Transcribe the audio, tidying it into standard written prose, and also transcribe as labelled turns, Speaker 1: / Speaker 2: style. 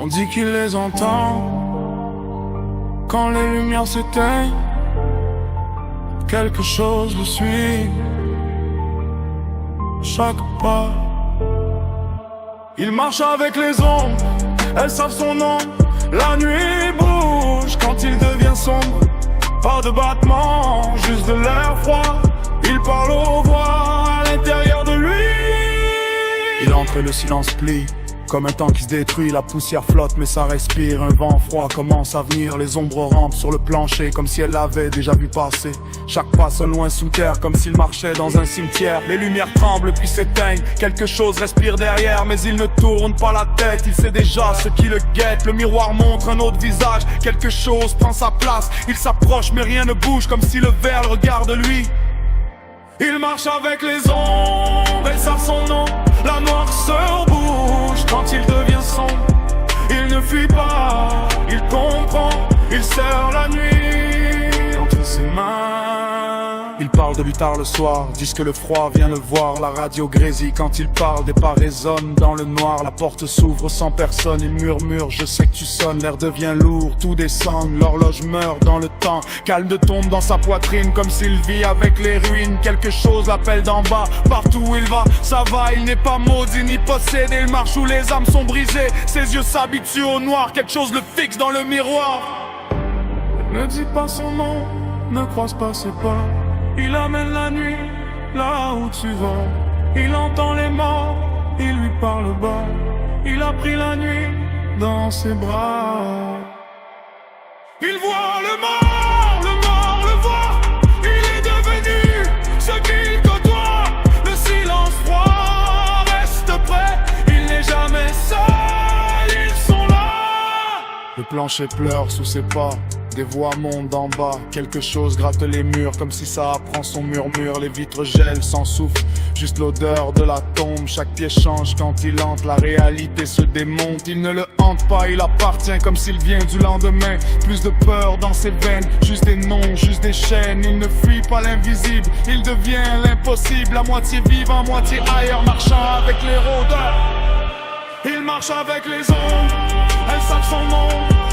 Speaker 1: dit qu'il les entend quand les lumières s'éteignent. Quelque chose le suit chaque pas. Il marche avec les ombres, elles savent son nom. La nuit bouge quand il devient sombre. Pas de battement, juste de l'air froid. Il parle aux voix à l'intérieur de lui. Il entre et le silence plie, comme un temps qui se détruit. La poussière flotte mais ça respire. Un vent froid commence à venir. Les ombres rampent sur le plancher comme si elles l'avaient déjà vu passer. Chaque pas sonne loin sous terre comme s'il marchait dans un cimetière. Les lumières tremblent puis s'éteignent. Quelque chose respire derrière mais il ne tourne pas la tête. Il sait déjà ce qui le guette. Le miroir montre un autre visage. Quelque chose prend sa place. Il s'approche mais rien ne bouge, comme si le verre le regarde lui. Il marche avec les ombres, elles savent son nom. La noirceur bouge quand il devient sombre. Il ne fuit pas, il comprend. Il serre la nuit entre ses mains. Il parle de lui tard le soir, disent que le froid vient le voir. La radio grésille quand il parle, des pas résonnent dans le noir. La porte s'ouvre sans personne, il murmure, je sais que tu sonnes. L'air devient lourd, tout descend, l'horloge meurt dans le temps. Calme tombe dans sa poitrine comme s'il vit avec les ruines. Quelque chose l'appelle d'en bas, partout où il va, ça va. Il n'est pas maudit ni possédé, il marche où les âmes sont brisées. Ses yeux s'habituent au noir, quelque chose le fixe dans le miroir. Ne dis pas son nom, ne croise pas ses pas. Il amène la nuit là où tu vas. Il entend les morts, il lui parle bas. Il a pris la nuit dans ses bras. Il voit le mort le voit. Il est devenu ce qu'il côtoie. Le silence froid reste prêt. Il n'est jamais seul, ils sont là. Le plancher pleure sous ses pas. Des voix montent d'en bas, quelque chose gratte les murs comme si ça apprend son murmure. Les vitres gèlent sans souffle, juste l'odeur de la tombe. Chaque pied change quand il entre, la réalité se démonte. Il ne le hante pas, il appartient comme s'il vient du lendemain. Plus de peur dans ses veines, juste des noms, juste des chaînes. Il ne fuit pas l'invisible, il devient l'impossible. À moitié vivant, à moitié ailleurs, marchant avec les rôdeurs. Il marche avec les ombres, elles savent son nom.